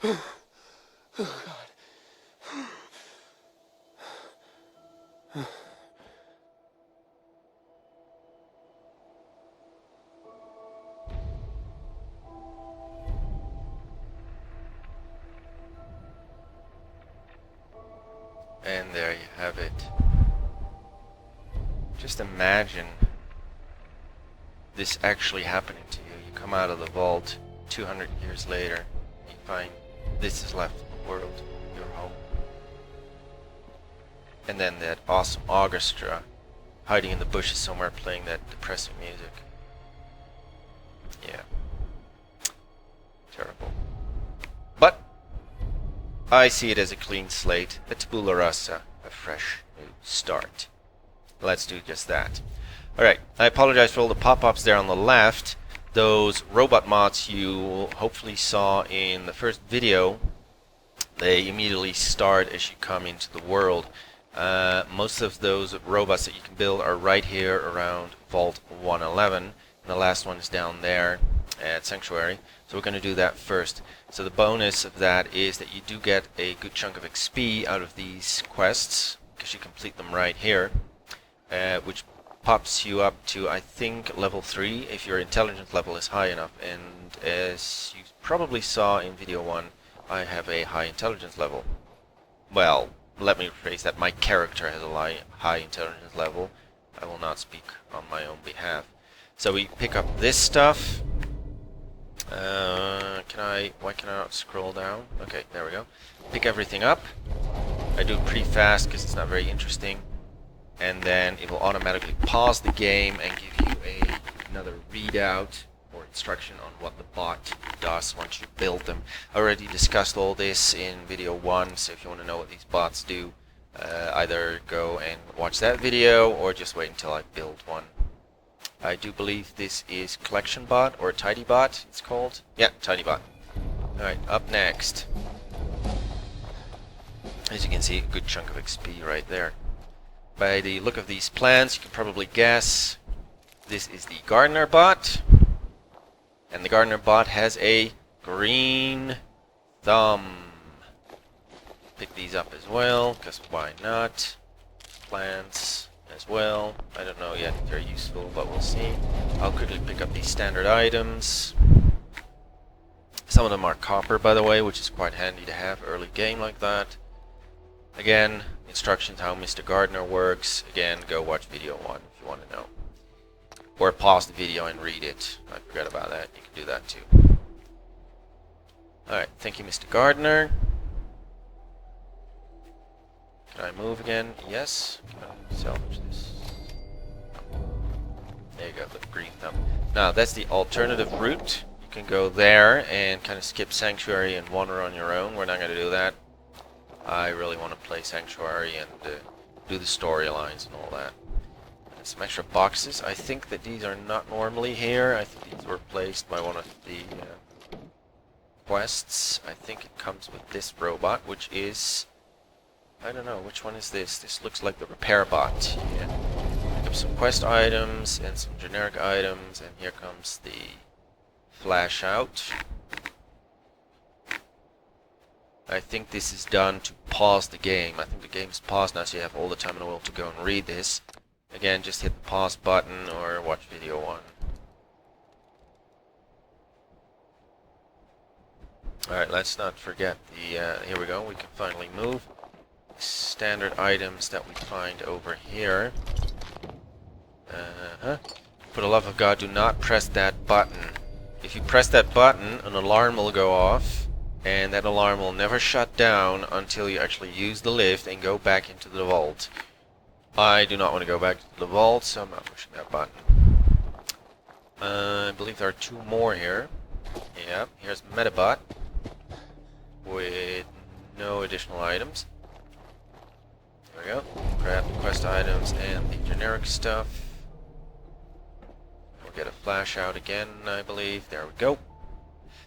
Oh God. And there you have it. Just imagine this actually happening to you. You come out of the vault 200 years later, you find this is left of the world, your home. And then that awesome orchestra hiding in the bushes somewhere playing that depressing music. Yeah. Terrible. But I see it as a clean slate, a tabula rasa, a fresh new start. Let's do just that. Alright, I apologize for all the pop-ups there on the left. Those robot mods you hopefully saw in the first video, they immediately start as you come into the world. Most of those robots that you can build are right here around Vault 111, and the last one is down there at Sanctuary. So we're going to do that first. So the bonus of that is that you do get a good chunk of XP out of these quests, because you complete them right here, which pops you up to, I think, level 3 if your intelligence level is high enough. And as you probably saw in video 1, I have a high intelligence level. Well, let me rephrase that. My character has a high intelligence level. I will not speak on my own behalf. So we pick up this stuff. Why can I not scroll down? Okay, there we go. Pick everything up. I do it pretty fast because it's not very interesting. And then it will automatically pause the game and give you another readout or instruction on what the bot does once you build them. I already discussed all this in video 1, so if you want to know what these bots do, either go and watch that video or just wait until I build one. I do believe this is Collection Bot, or Tidy Bot it's called. Yeah, Tidy Bot. Alright, up next. As you can see, a good chunk of XP right there. By the look of these plants, you can probably guess this is the Gardener Bot. And the Gardener Bot has a green thumb. Pick these up as well, because why not? Plants as well. I don't know yet if they're useful, but we'll see. I'll quickly pick up these standard items. Some of them are copper, by the way, which is quite handy to have early game like that. Again, instructions how Mr. Gardener works. Again, go watch video 1 if you want to know. Or pause the video and read it. I forgot about that. You can do that too. Alright, thank you, Mr. Gardener. Can I move again? Yes. Can I salvage this? There you go, the green thumb. Now, that's the alternative route. You can go there and kind of skip Sanctuary and wander on your own. We're not going to do that. I really want to play Sanctuary and do the storylines and all that. And some extra boxes. I think that these are not normally here. I think these were placed by one of the quests. I think it comes with this robot, which is... I don't know, which one is this? This looks like the repair bot. Yeah. Pick up some quest items and some generic items, and here comes the flash out. I think this is done to pause the game. I think the game's paused now, so you have all the time in the world to go and read this. Again, just hit the pause button or watch video 1. Alright, let's not forget the, here we go, we can finally move. Standard items that we find over here. For the love of God, do not press that button. If you press that button, an alarm will go off, and that alarm will never shut down until you actually use the lift and go back into the vault. I do not want to go back to the vault, so I'm not pushing that button. I believe there are 2 more here. Yep, here's Metabot with no additional items. There we go. Grab the quest items and the generic stuff. We'll get a flash out again, I believe. There we go.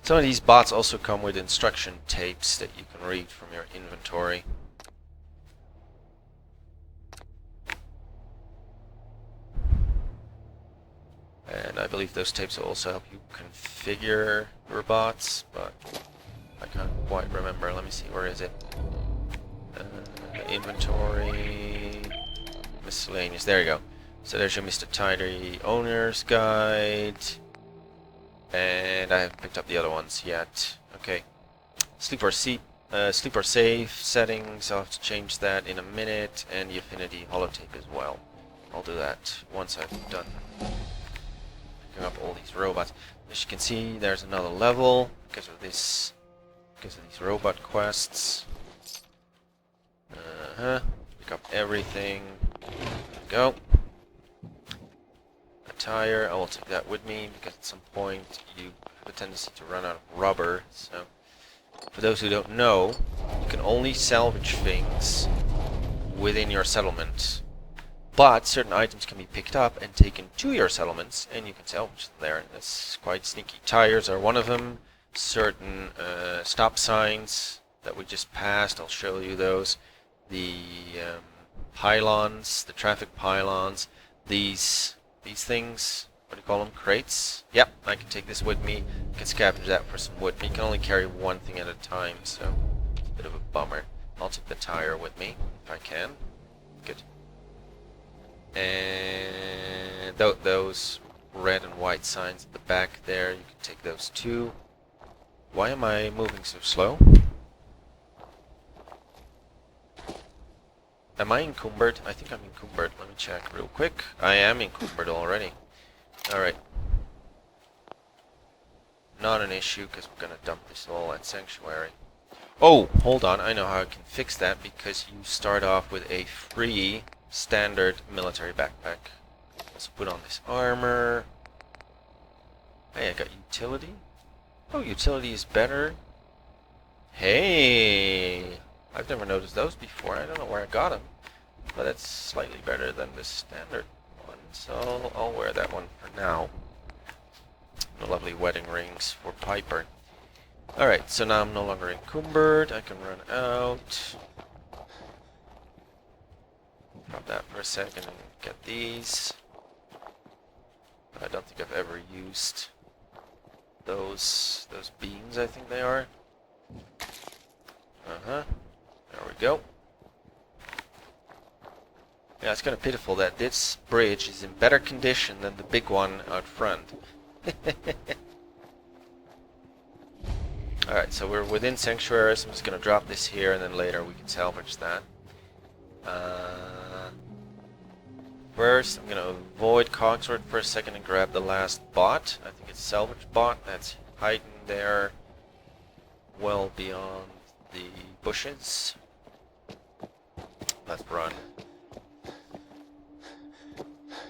Some of these bots also come with instruction tapes that you can read from your inventory. And I believe those tapes will also help you configure your bots, but I can't quite remember. Let me see. Where is it? Inventory. Miscellaneous. There you go. So there's your Mr. Tidy Owner's Guide. And I haven't picked up the other ones yet. Okay. Sleep or safe settings. I'll have to change that in a minute. And the Affinity holotape as well. I'll do that once I've done picking up all these robots. As you can see, there's another level because of these robot quests. Pick up everything. There we go. A tire. I will take that with me because at some point you have a tendency to run out of rubber. So, for those who don't know, you can only salvage things within your settlement. But certain items can be picked up and taken to your settlements, and you can salvage them there. That's quite sneaky. Tires are one of them. Certain stop signs that we just passed, I'll show you those. The pylons, the traffic pylons, these things, what do you call them? Crates? Yep, I can take this with me. I can scavenge that for some wood. But you can only carry one thing at a time, so it's a bit of a bummer. I'll take the tire with me if I can. Good. And those red and white signs at the back there, you can take those too. Why am I moving so slow? Am I encumbered? I think I'm encumbered. Let me check real quick. I am encumbered already. Alright. Not an issue because we're going to dump this all at Sanctuary. Oh, hold on. I know how I can fix that because you start off with a free standard military backpack. Let's put on this armor. Hey, I got utility. Oh, utility is better. Hey, I've never noticed those before. I don't know where I got them, but it's slightly better than the standard one. So I'll wear that one for now. The lovely wedding rings for Piper. Alright, so now I'm no longer encumbered. I can run out. Drop that for a second and get these. But I don't think I've ever used those beams, I think they are. There we go. Yeah, it's kind of pitiful that this bridge is in better condition than the big one out front. Alright, so we're within Sanctuary, so I'm just going to drop this here and then later we can salvage that. First, I'm going to avoid Cogsworth for a second and grab the last bot. I think it's salvage bot. That's hiding there well beyond the bushes. Let's run.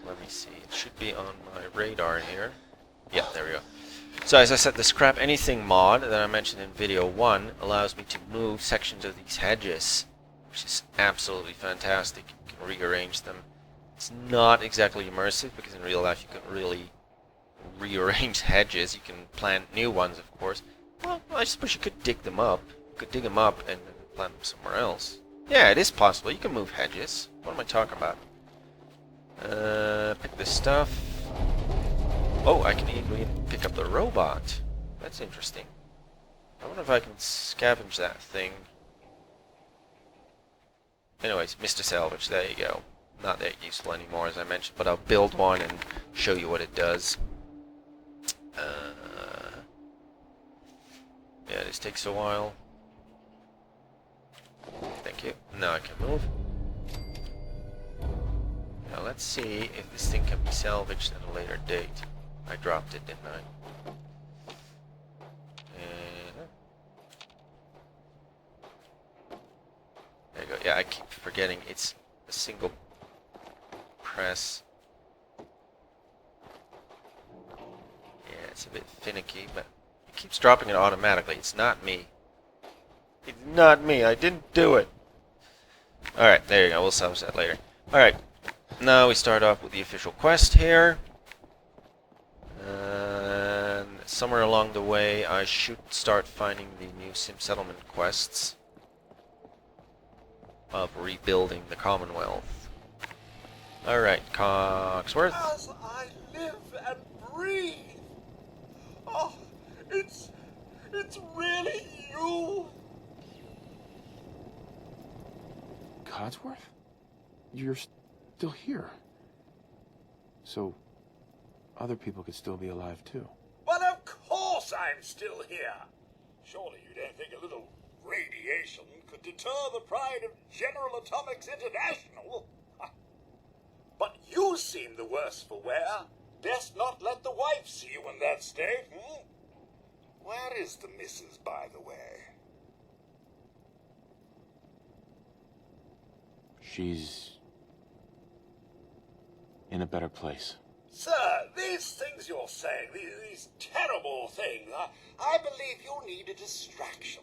Let me see. It should be on my radar here. Yeah, there we go. So as I said, the Scrap Anything mod that I mentioned in video 1 allows me to move sections of these hedges, which is absolutely fantastic. You can rearrange them. It's not exactly immersive because in real life you couldn't really rearrange hedges. You can plant new ones, of course. Well, I suppose you could dig them up. You could dig them up and plant them somewhere else. Yeah, it is possible. You can move hedges. What am I talking about? Pick this stuff. Oh, I can even pick up the robot. That's interesting. I wonder if I can scavenge that thing. Anyways, Mr. Salvage, there you go. Not that useful anymore, as I mentioned, but I'll build one and show you what it does. Yeah, this takes a while. Thank you. Now I can move. Now let's see if this thing can be salvaged at a later date. I dropped it, didn't I? There you go. Yeah, I keep forgetting it's a single press. Yeah, it's a bit finicky, but it keeps dropping it automatically. It's not me. It's not me. I didn't do it. Alright, there you go. We'll salvage that later. Alright, now we start off with the official quest here. And somewhere along the way, I should start finding the new Sim Settlement quests of rebuilding the Commonwealth. Alright, Cogsworth. As I live and breathe. Oh, it's really you. you're still here. So, other people could still be alive too. Well, of course I'm still here. Surely you don't think a little radiation could deter the pride of General Atomics International? But you seem the worse for wear. Best not let the wife see you in that state, hmm? Where is the missus, by the way? She's in a better place. Sir, these things you're saying, these terrible things, I believe you need a distraction.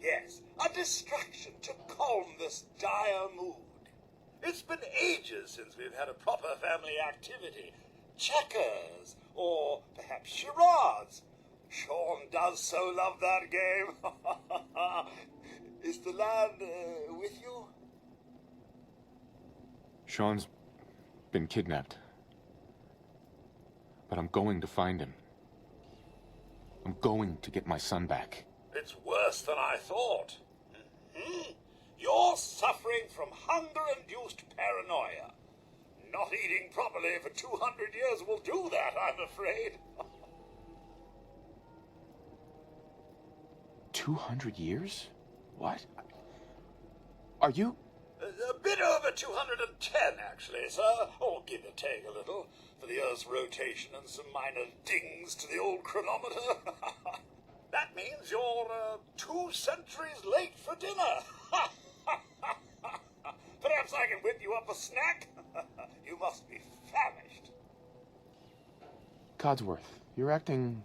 Yes, a distraction to calm this dire mood. It's been ages since we've had a proper family activity. Checkers, or perhaps charades. Sean does so love that game. Is the lad with you? Sean's been kidnapped. But I'm going to find him. I'm going to get my son back. It's worse than I thought. You're suffering from hunger-induced paranoia. Not eating properly for 200 years will do that, I'm afraid. 200 years? What? Are you... A bit over 210, actually, sir. Or give or take a little, for the Earth's rotation and some minor dings to the old chronometer. That means you're 2 centuries late for dinner. Perhaps I can whip you up a snack? You must be famished. Codsworth, you're acting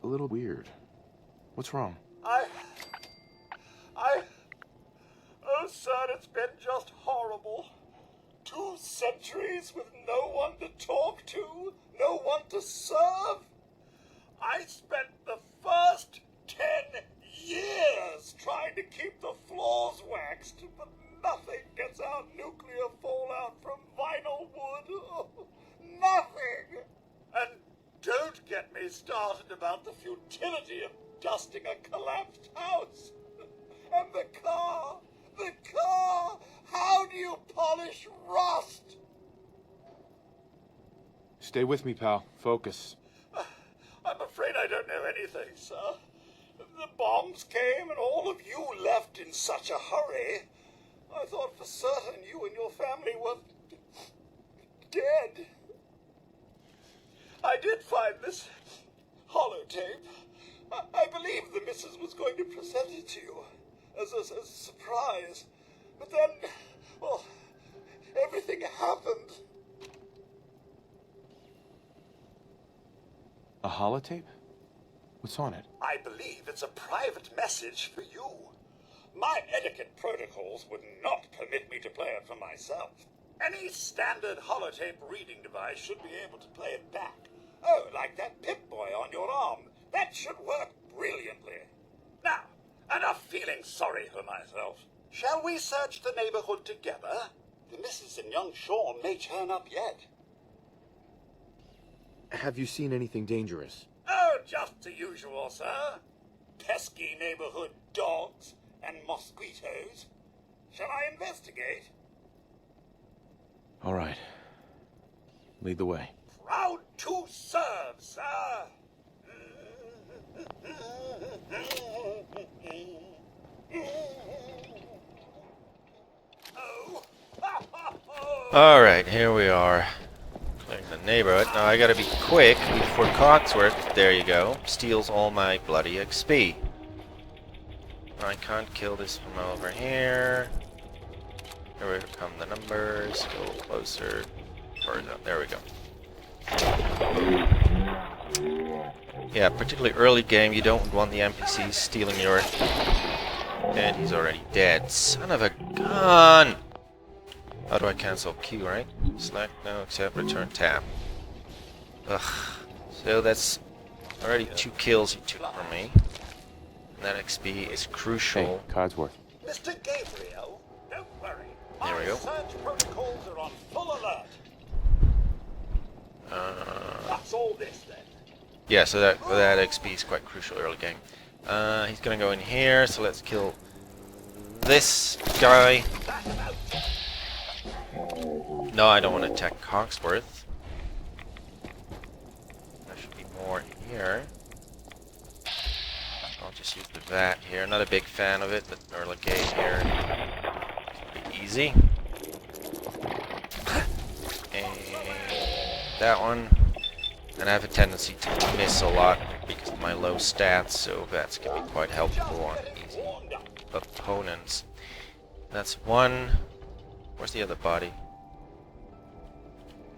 a little weird. What's wrong? Oh, sir, it's been just horrible. 2 centuries with no one to talk to, no one to serve. I spent the first 10 years trying to keep the floors waxed, but nothing gets out nuclear fallout from vinyl wood. Oh, nothing. And don't get me started about the futility of dusting a collapsed house. And the car. How do you polish rust? Stay with me, pal. Focus. I'm afraid I don't know anything, sir. The bombs came and all of you left in such a hurry. I thought for certain you and your family were dead. I did find this holotape. I believe the missus was going to present it to you as a surprise. But then, well, everything happened. A holotape? What's on it? I believe it's a private message for you. My etiquette protocols would not permit me to play it for myself. Any standard holotape reading device should be able to play it back. Oh, like that Pip-Boy on your arm. That should work brilliantly. Now, enough feeling sorry for myself. Shall we search the neighborhood together? The missus and young Sean may turn up yet. Have you seen anything dangerous? Oh, just the usual, sir. Pesky neighborhood dogs and mosquitoes. Shall I investigate? All right. Lead the way. Proud to serve, sir. Alright, here we are. Clearing the neighborhood. Now I gotta be quick before Cogsworth, there you go, steals all my bloody XP. I can't kill this from over here. Here come the numbers. Go closer. Further. There we go. Yeah, particularly early game, you don't want the NPCs stealing your... And he's already dead. Son of a gun! How do I cancel Q, right? Select, no, accept, return, tab. Ugh. So that's already 2 kills he took from me. And that XP is crucial. Hey, Codsworth. Mr. Gabriel, don't worry. There we go. Search protocols are on full alert. What's all this then? Yeah, so that XP is quite crucial early game. He's gonna go in here, so let's kill this guy. No, I don't want to attack Cogsworth. There should be more here. I'll just use the VAT here. Not a big fan of it, but early game here. Pretty easy. And that one. And I have a tendency to miss a lot because of my low stats, so VATs can be quite helpful on easy opponents. That's one. Where's the other body?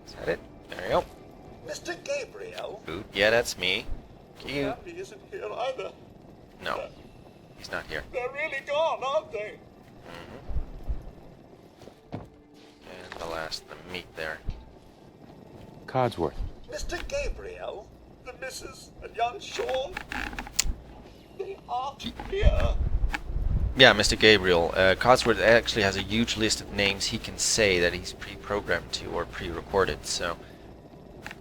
Is that it? There you go. Mr. Gabriel? Boot. Yeah, that's me. Cute. Happy isn't here either. No, he's not here. They're really gone, aren't they? And the last, the meat there. Codsworth. Mr. Gabriel? The Mrs. and young Sean? They aren't here. Yeah, Mr. Gabriel. Codsworth actually has a huge list of names he can say that he's pre-programmed to or pre-recorded, so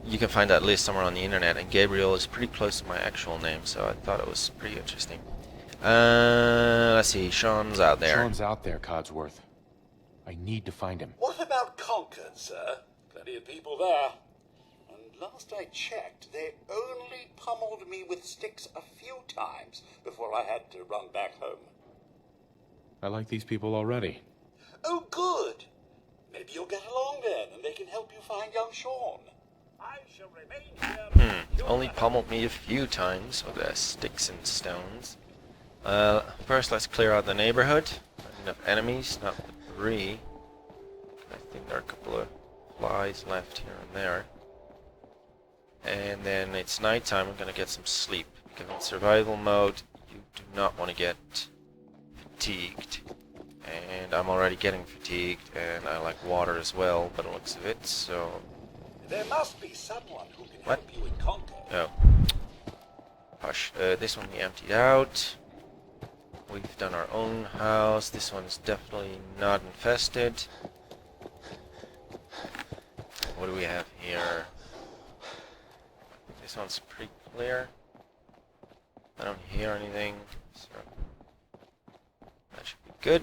you can find that list somewhere on the internet, and Gabriel is pretty close to my actual name, so I thought it was pretty interesting. Let's see, Sean's out there. Sean's out there, Codsworth. I need to find him. What about Concord, sir? Plenty of people there. And last I checked, they only pummeled me with sticks a few times before I had to run back home. I like these people already. Oh, good. Maybe you'll get along then, and they can help you find young Sean. I shall remain here. Only pummeled me a few times with sticks and stones. First, let's clear out the neighborhood. Not enough enemies, not three. I think there are a couple of flies left here and there. And then it's nighttime. I'm gonna get some sleep because in survival mode, you do not want to get fatigued. And I'm already getting fatigued, and I like water as well, by the looks of it. So. There must be someone who can What? help you in Concord. Oh. Hush. This one we emptied out. We've done our own house. This one's definitely not infested. What do we have here? This one's pretty clear. I don't hear anything, so that should be good.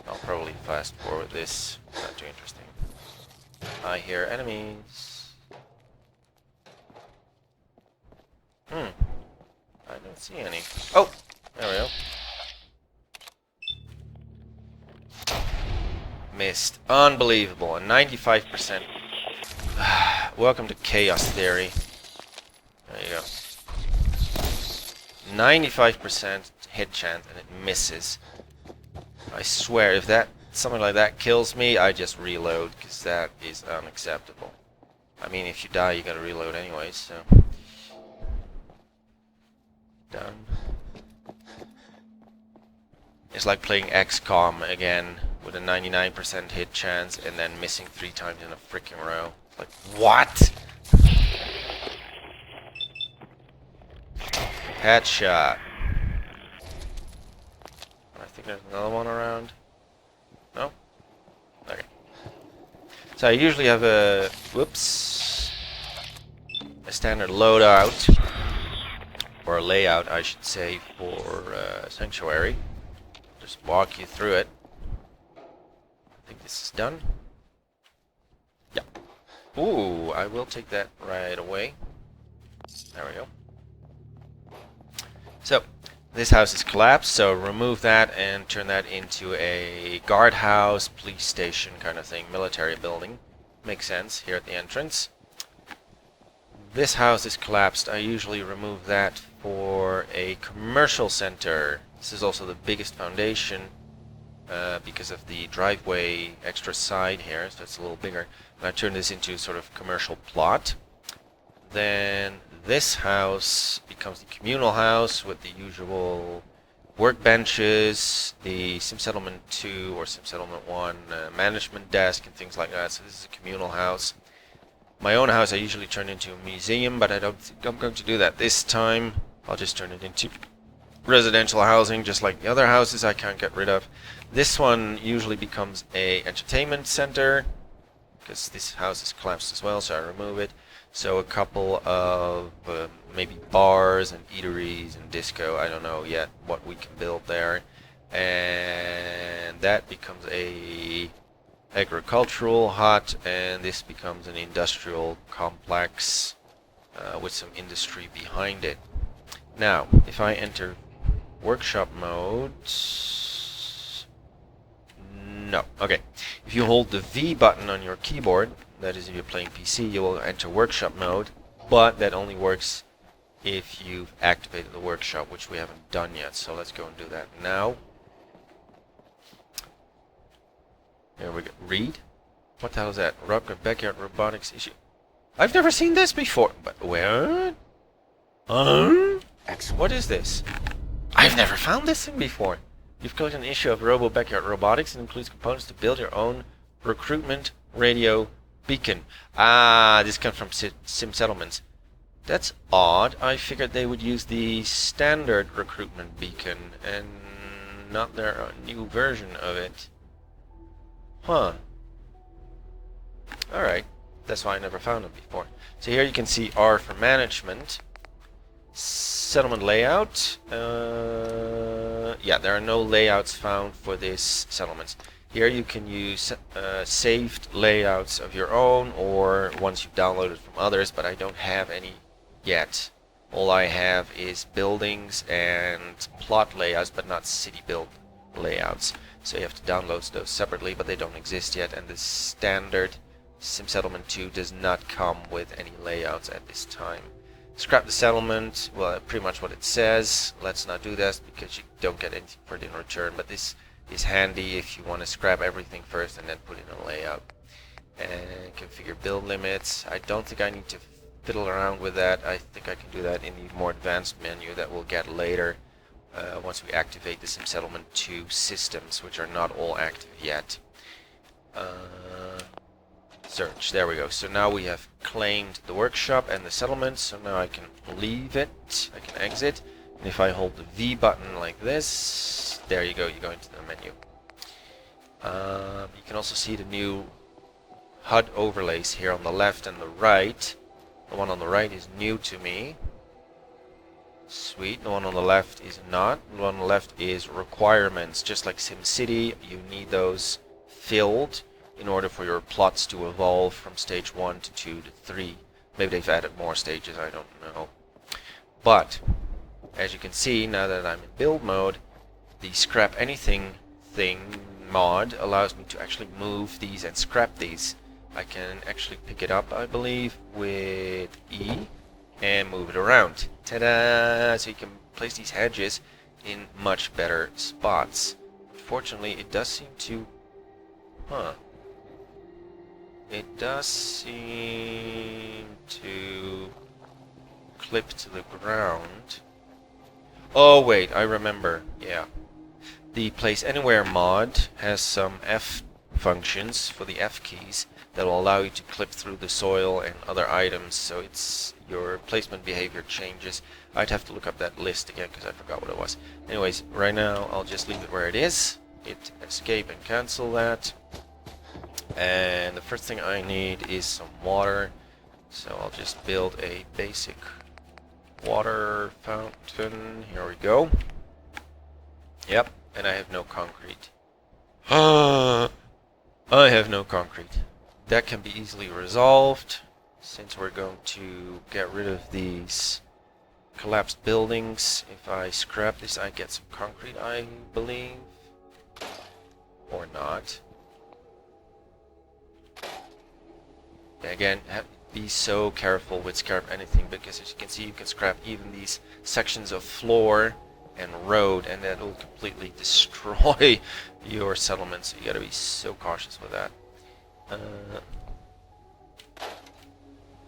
I'll probably fast forward this. Not too interesting. I hear enemies. I don't see any. Oh! There we go. Missed. Unbelievable. A 95%. Welcome to Chaos Theory. There you go. 95% hit chance and it misses. I swear, if something like that kills me, I just reload, because that is unacceptable. I mean, if you die, you gotta reload anyways, so. Done. It's like playing XCOM again, with a 99% hit chance, and then missing 3 times in a freaking row. Like, what? Headshot. I think there's another one around. No? Okay. So I usually have a standard loadout, or a layout I should say, for Sanctuary. Just walk you through it. I think this is done. Yeah. Ooh, I will take that right away. There we go. So, this house is collapsed, so remove that and turn that into a guardhouse, police station kind of thing, military building. Makes sense here at the entrance. This house is collapsed. I usually remove that for a commercial center. This is also the biggest foundation because of the driveway extra side here, so it's a little bigger. And I turn this into sort of commercial plot. Then this house becomes the communal house with the usual workbenches, the Sim Settlement 2 or Sim Settlement 1 management desk and things like that. So this is a communal house. My own house I usually turn into a museum, but I don't think I'm going to do that this time. I'll just turn it into residential housing, just like the other houses I can't get rid of. This one usually becomes a entertainment center, because this house is collapsed as well, so I remove it. So a couple of maybe bars and eateries and disco, I don't know yet what we can build there. And that becomes a agricultural hut, and this becomes an industrial complex with some industry behind it. Now, if I enter workshop mode, no, okay. If you hold the V button on your keyboard, that is if you're playing PC, you will enter workshop mode, but that only works if you've activated the workshop, which we haven't done yet. So let's go and do that now. There we go. Read? What the hell is that? Backyard robotics issue. I've never seen this before. But what? What is this? I've never found this thing before. You've clicked on an issue of Robo Backyard Robotics. It includes components to build your own recruitment radio beacon. Ah, this comes from Sim Settlements. That's odd. I figured they would use the standard recruitment beacon and not their new version of it. Huh. Alright. That's why I never found it before. So here you can see R for management. Settlement layout. Yeah, there are no layouts found for this settlements. Here you can use saved layouts of your own or ones you've downloaded from others, but I don't have any yet. All I have is buildings and plot layouts, but not city build layouts. So you have to download those separately, but they don't exist yet, and the standard Sim Settlement 2 does not come with any layouts at this time. Scrap the settlement, well, pretty much what it says. Let's not do that because you don't get anything for it in return, but this is handy if you want to scrap everything first and then put in a layout. And configure build limits. I don't think I need to fiddle around with that. I think I can do that in the more advanced menu that we'll get later once we activate the Sim Settlement 2 systems, which are not all active yet. Search, there we go. So now we have claimed the workshop and the settlement, so now I can leave it, I can exit, and if I hold the V button like this, there you go, you go into the menu. You can also see the new HUD overlays here on the left and the right. The one on the right is new to me. Sweet. The one on the left is not. The one on the left is requirements. Just like SimCity, you need those filled in order for your plots to evolve from stage 1 to 2 to 3. Maybe they've added more stages, I don't know. But, as you can see, now that I'm in build mode, the scrap anything thing mod allows me to actually move these and scrap these. I can actually pick it up, I believe, with E and move it around. Ta-da! So you can place these hedges in much better spots. Unfortunately, it does seem to... It does seem to clip to the ground. Oh wait, I remember. Yeah. The Place Anywhere mod has some F functions for the F keys that will allow you to clip through the soil and other items, so it's your placement behavior changes. I'd have to look up that list again because I forgot what it was. Anyways, right now I'll just leave it where it is. Hit escape and cancel that. And the first thing I need is some water, so I'll just build a basic water fountain. Here we go. Yep, and I have no concrete. I have no concrete. That can be easily resolved since we're going to get rid of these collapsed buildings. If I scrap this, I get some concrete, I believe. Or not. Again, be so careful with scrap anything, because as you can see, you can scrap even these sections of floor and road, and that will completely destroy your settlement, so you gotta be so cautious with that.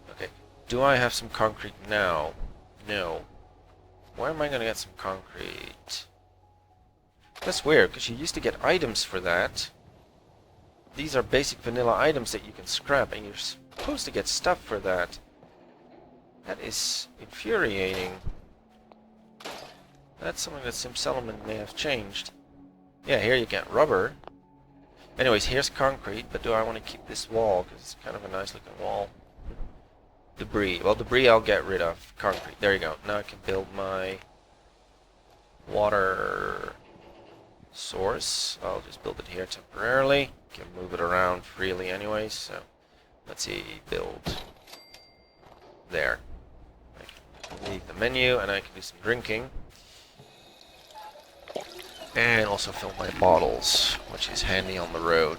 Okay, do I have some concrete now? No. Where am I gonna get some concrete? That's weird, because you used to get items for that. These are basic vanilla items that you can scrap, and you're supposed to get stuff for that. That is infuriating. That's something that Sim Settlement may have changed. Yeah, here you get rubber. Anyways, here's concrete, but do I want to keep this wall? Because it's kind of a nice looking wall. Debris. Well, debris I'll get rid of. Concrete. There you go. Now I can build my water source. I'll just build it here temporarily. Can move it around freely anyway, so let's see, build. There. I can leave the menu and I can do some drinking. And also fill my bottles, which is handy on the road.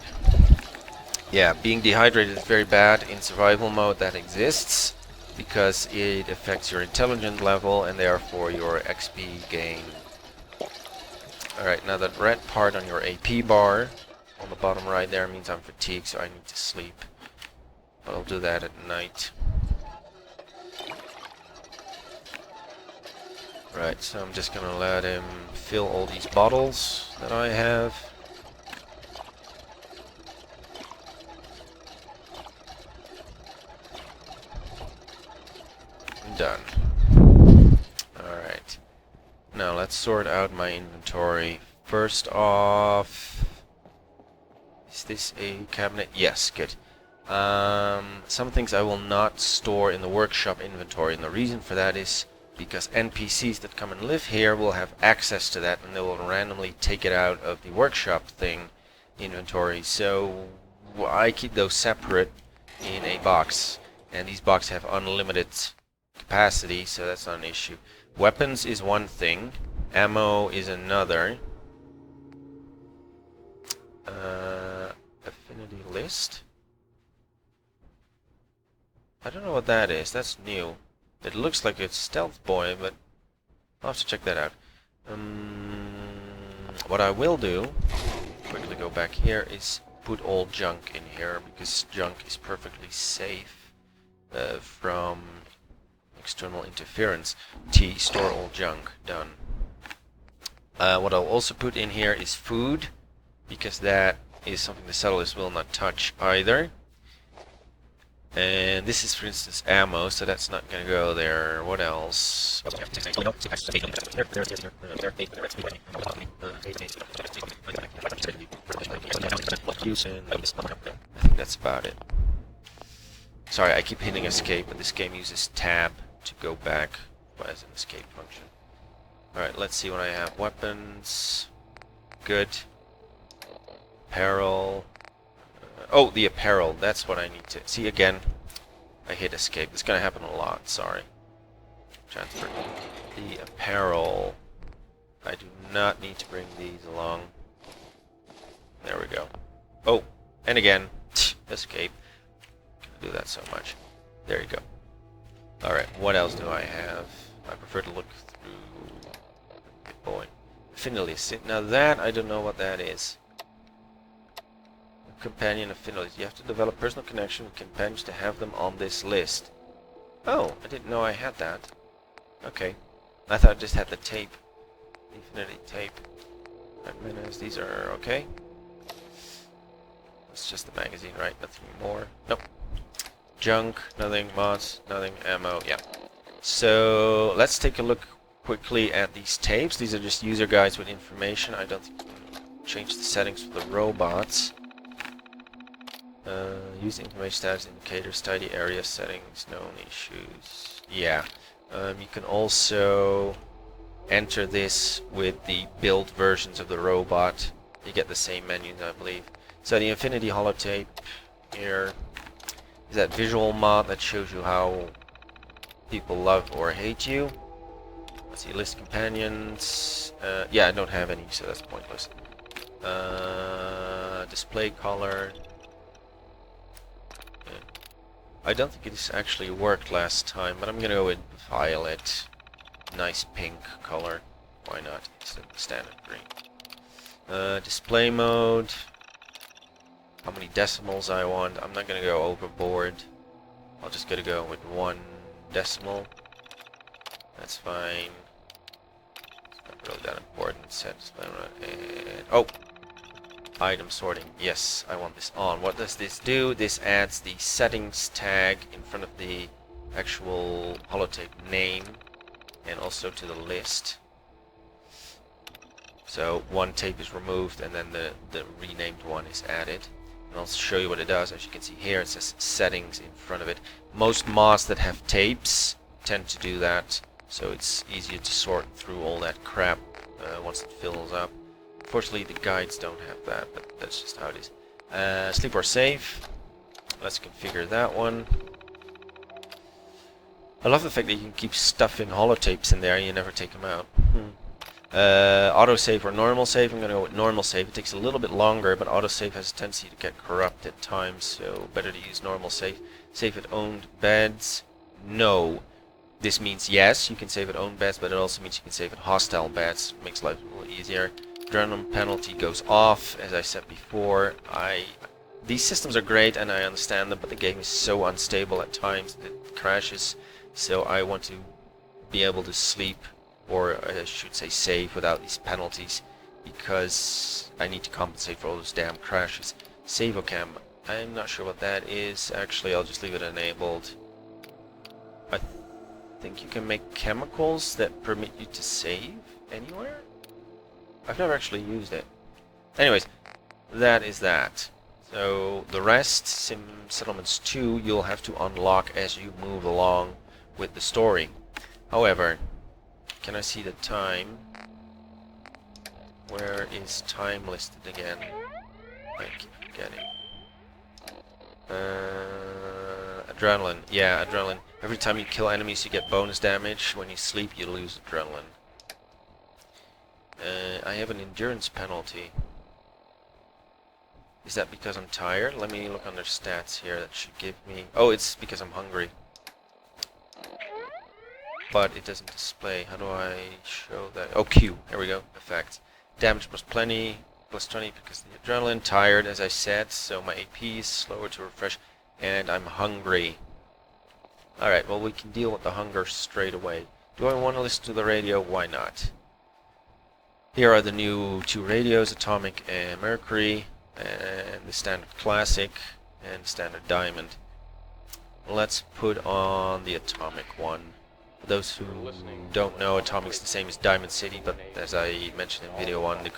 Yeah, being dehydrated is very bad in survival mode. That exists because it affects your intelligence level and therefore your XP gain. Alright, now that red part on your AP bar on the bottom right there means I'm fatigued, so I need to sleep. But I'll do that at night. Right, so I'm just gonna let him fill all these bottles that I have. Done. Alright. Now let's sort out my inventory. First off... Is this a cabinet? Yes, good. Some things I will not store in the workshop inventory, and the reason for that is because NPCs that come and live here will have access to that and they will randomly take it out of the workshop thing inventory. So I keep those separate in a box, and these boxes have unlimited capacity, so that's not an issue. Weapons is one thing, ammo is another. Affinity list? I don't know what that is, that's new. It looks like it's Stealth Boy, but I'll have to check that out. What I will do, quickly go back here, is put all junk in here, because junk is perfectly safe from external interference. T, store all junk, done. What I'll also put in here is food, because that is something the settlers will not touch either. And this is, for instance, ammo, so that's not going to go there. What else? I think that's about it. Sorry, I keep hitting escape, but this game uses tab to go back as an escape function. Alright, let's see what I have. Weapons. Good. Apparel. Oh, the apparel. That's what I need to... See, again, I hit escape. It's going to happen a lot. Sorry. Transfer. The apparel. I do not need to bring these along. There we go. Oh, and again, escape. Do that so much. There you go. Alright, what else do I have? I prefer to look through... Good boy. Affinity. Now that, I don't know what that is. Companion affinities. You have to develop personal connection with companions to have them on this list. Oh, I didn't know I had that. Okay. I thought I just had the tape. The affinity tape. These are okay. It's just the magazine, right? Nothing more. Nope. Junk, nothing. Mods, nothing. Ammo, yeah. So, let's take a look quickly at these tapes. These are just user guides with information. I don't think we can change the settings for the robots. Use information status indicators, tidy area settings, known issues. Yeah. You can also enter this with the build versions of the robot. You get the same menus, I believe. So the Infinity holotape here is that visual mod that shows you how people love or hate you. Let's see, list companions. Yeah, I don't have any, so that's pointless. Display color. I don't think it actually worked last time, but I'm gonna go with violet. Nice pink color. Why not? Instead of standard green. Display mode. How many decimals I want. I'm not gonna go overboard. I'll just gonna go with 1 decimal. That's fine. It's not really that important. Set display mode and... Oh! Item sorting. Yes, I want this on. What does this do? This adds the settings tag in front of the actual holotape name and also to the list. So one tape is removed and then the renamed one is added. And I'll show you what it does. As you can see here, it says settings in front of it. Most mods that have tapes tend to do that, so it's easier to sort through all that crap once it fills up. Fortunately, the guides don't have that, but that's just how it is. Sleep or save. Let's configure that one. I love the fact that you can keep stuffing holotapes in there and you never take them out. Autosave or normal save. I'm going to go with normal save. It takes a little bit longer, but autosave has a tendency to get corrupt at times, so better to use normal save. Save at owned beds. No. This means yes, you can save at owned beds, but it also means you can save at hostile beds. Makes life a little easier. Adrenaline penalty goes off, as I said before. These systems are great and I understand them, but the game is so unstable at times that it crashes. So I want to be able to sleep, or I should say save, without these penalties, because I need to compensate for all those damn crashes. Savocam, I'm not sure what that is. Actually, I'll just leave it enabled. I think you can make chemicals that permit you to save anywhere? I've never actually used it. Anyways, that is that. So the rest, Sim Settlements 2, you'll have to unlock as you move along with the story. However, can I see the time? Where is time listed again? I keep forgetting. Adrenaline. Yeah, adrenaline. Every time you kill enemies you get bonus damage. When you sleep you lose adrenaline. I have an endurance penalty. Is that because I'm tired? Let me look under stats here. That should give me... Oh, it's because I'm hungry. But it doesn't display. How do I show that? Oh, Q. There we go. Effect. Damage plus plenty. Plus 20 because of the adrenaline. Tired, as I said. So my AP is slower to refresh. And I'm hungry. Alright, well we can deal with the hunger straight away. Do I want to listen to the radio? Why not? Here are the new 2 radios. Atomic and Mercury. And the standard classic. And standard diamond. Let's put on the atomic one. For those who don't know, Atomic's the same as Diamond City, but as I mentioned in video 1,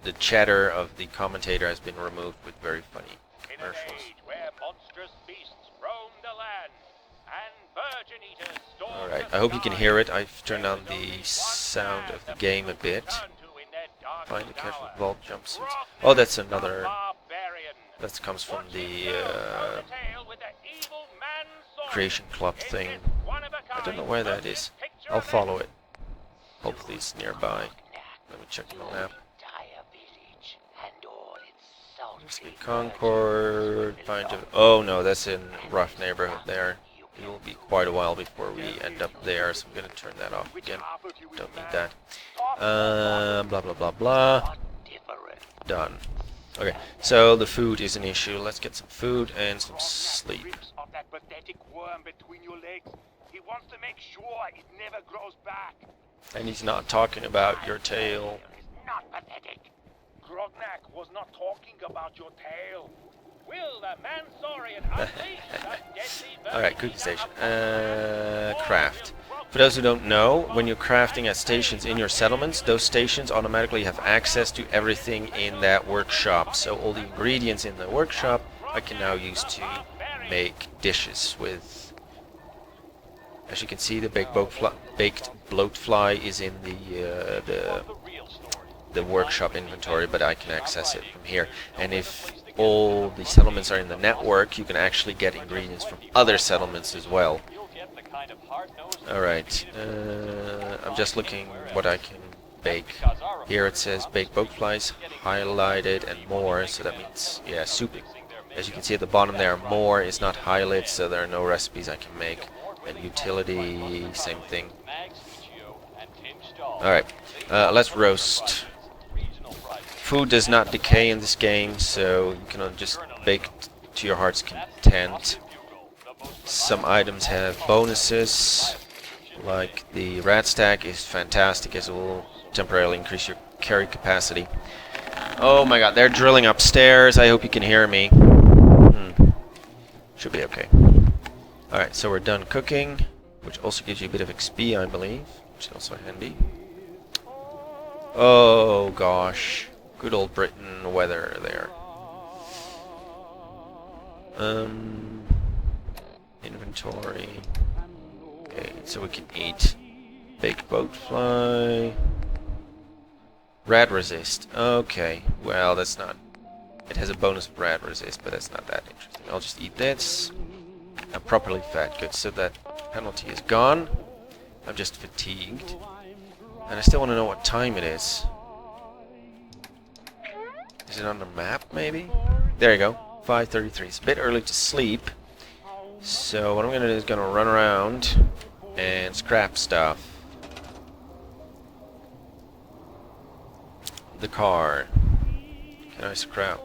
the chatter of the commentator has been removed with very funny commercials. In an age where monstrous beasts roam the land and virgin eaters storm Alright, I hope you can hear it. I've turned down the sound of the game a bit. Find the casual vault jumpsuits. Oh, that's another... That comes from the Creation Club thing. I don't know where that is. I'll follow it. Hopefully it's nearby. Let me check the map. Concord, oh no, that's in rough neighborhood there. It will be quite a while before we end up there, so I'm going to turn that off again. Don't need that. Blah blah blah blah. Done. Okay, so the food is an issue. Let's get some food and some sleep. That pathetic worm between your legs. He wants to make sure it never grows back. And he's not talking about your tail. It's not pathetic. Grognak was not talking about your tail. Will the Mansorian unleash the deadly Alright, cooking station. Craft. For those who don't know, when you're crafting at stations in your settlements, those stations automatically have access to everything in that workshop. So all the ingredients in the workshop I can now use to make dishes with. As you can see, the baked bloatfly is in the workshop inventory, but I can access it from here. And if all the settlements are in the network, you can actually get ingredients from other settlements as well. Alright, I'm just looking what I can bake. Here it says bake bloatflies, highlighted and more, so that means, yeah, soup. As you can see at the bottom there, more is not highlighted, so there are no recipes I can make. And utility, same thing. Alright, let's roast. Food does not decay in this game, so you can just bake to your heart's content. Some items have bonuses, like the rat stack is fantastic as it will temporarily increase your carry capacity. Oh my god, they're drilling upstairs. I hope you can hear me. Should be okay. Alright, so we're done cooking, which also gives you a bit of XP, I believe, which is also handy. Oh gosh, good old Britain weather there. Inventory. Okay, so we can eat baked bloatfly. Rad resist. Okay, well that's not... It has a bonus of rad resist, but that's not that interesting. I'll just eat this. I'm properly fed. Good, so that penalty is gone. I'm just fatigued. And I still want to know what time it is. Is it on the map, maybe? There you go. 5:33. It's a bit early to sleep. So what I'm going to do is going to run around and scrap stuff. The car. Can I scrap?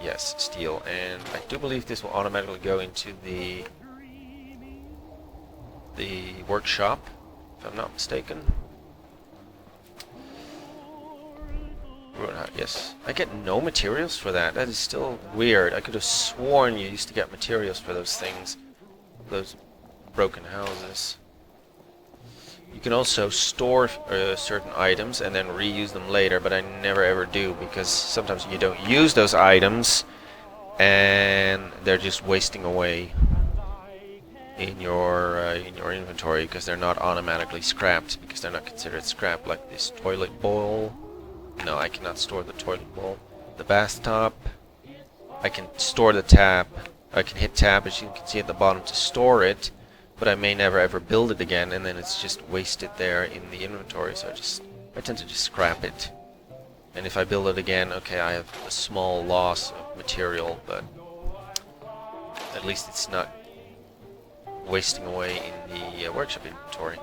Yes, steel. And I do believe this will automatically go into the workshop, if I'm not mistaken. Yes. I get no materials for that. That is still weird. I could have sworn you used to get materials for those things. Those broken houses. You can also store certain items and then reuse them later, but I never ever do, because sometimes you don't use those items and they're just wasting away in your inventory because they're not automatically scrapped, because they're not considered scrap, like this toilet bowl. No, I cannot store the toilet bowl. The bathtub, I can store the tap. I can hit tab, as you can see at the bottom, to store it, but I may never ever build it again, and then it's just wasted there in the inventory. So I tend to just scrap it. And if I build it again, okay, I have a small loss of material, but at least it's not wasting away in the workshop inventory.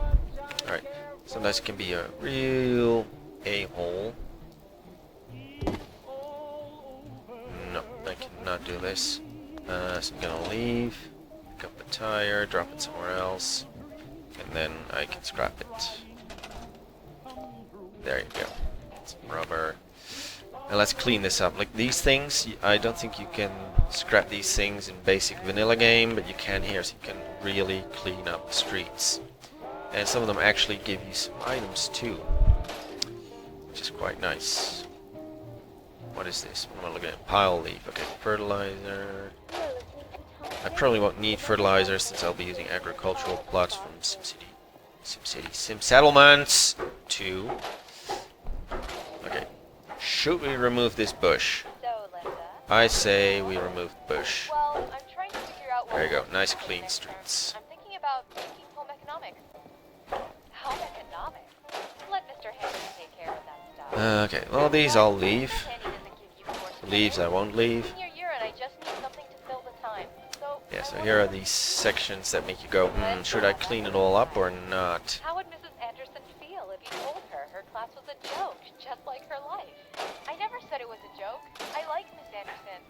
Alright, sometimes it can be a real a-hole. No, I cannot do this. So I'm gonna leave, pick up the tire, drop it somewhere else, and then I can scrap it. There you go. Some rubber. And let's clean this up. Like these things, I don't think you can scrap these things in basic vanilla game, but you can here, so you can really clean up the streets. And some of them actually give you some items too, which is quite nice. What is this? What am I looking at? Pile leaf. Okay, fertilizer. I probably won't need fertilizer since I'll be using agricultural plots from Sim Settlements 2. Okay. Should we remove this bush? So, Linda. I say we remove the bush. Well, I'm trying to figure out what... There you go. Nice clean streets. I'm thinking about making home economics. Home economics? Let Mr. Hanson take care of that stuff. Okay, well these I'll leave. Penny doesn't give you more Leaves I won't leave. senior year, and I just need something to fill the time. So, Yeah, so here are these sections that make you go, should I clean it all up or not? how would Mrs. Anderson feel if you told her her class was a joke, just like her life? I never said it was a joke. I like Miss Anderson.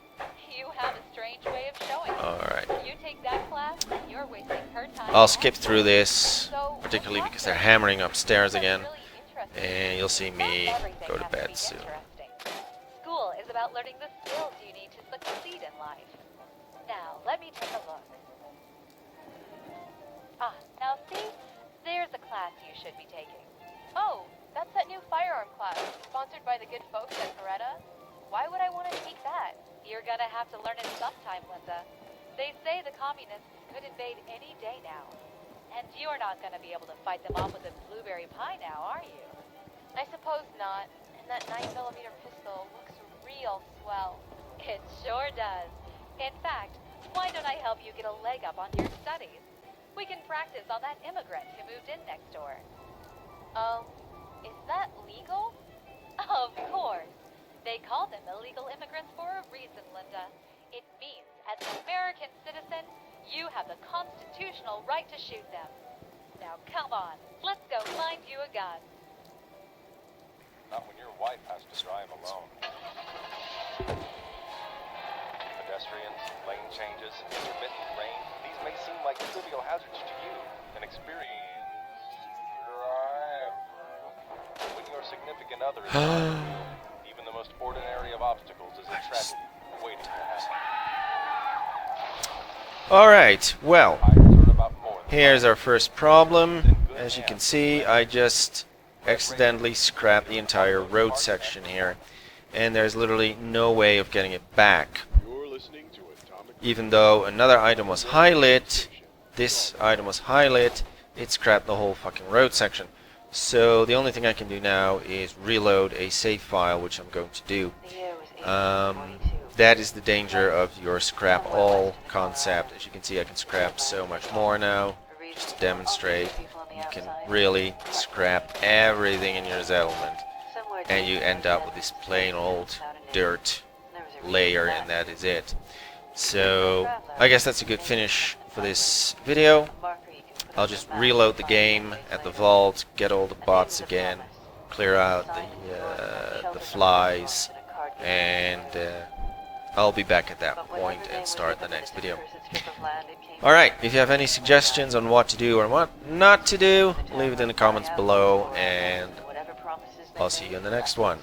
You have a strange way of showing it. Alright. You take that class, and you're wasting her time. I'll skip through this, particularly because they're hammering upstairs again. Really interesting. And you'll see me Everything go to has bed be soon. interesting. School is about learning the skills you need to succeed in life. Now, let me take a look. Ah, now see? There's a class you should be taking. Oh, that's that new firearm class, sponsored by the good folks at Beretta. Why would I want to take that? You're gonna have to learn it sometime, Linda. They say the communists could invade any day now. And you're not gonna be able to fight them off with a blueberry pie now, are you? I suppose not. And that 9mm pistol looks real swell. It sure does. In fact, why don't I help you get a leg up on your studies? We can practice on that immigrant who moved in next door. Is that legal? Of course. They call them illegal immigrants for a reason, Linda. It means, as an American citizen, you have the constitutional right to shoot them. Now, come on. Let's go find you a gun. Not when your wife has to drive alone. Pedestrians, lane changes, intermittent rain, these may seem like trivial hazards to you. An experienced driver. When your significant other is behind the wheel, even the most ordinary of obstacles is a tragedy waiting to happen. Alright, well, I heard about more than here's our first problem. As you can see, I just accidentally scrapped the entire road section here. And there's literally no way of getting it back. Even though another item was highlit, this item was highlit, it scrapped the whole fucking road section. So the only thing I can do now is reload a save file, which I'm going to do. That is the danger of your scrap all concept. As you can see, I can scrap so much more now. Just to demonstrate, you can really scrap everything in your settlement, and you end up with this plain old dirt layer, and that is it. So I guess that's a good finish for this video. I'll just reload the game at the vault, get all the bots again, clear out the flies, and I'll be back at that point and start the next video. Alright, if you have any suggestions on what to do or what not to do, leave it in the comments below, and I'll see you in the next one.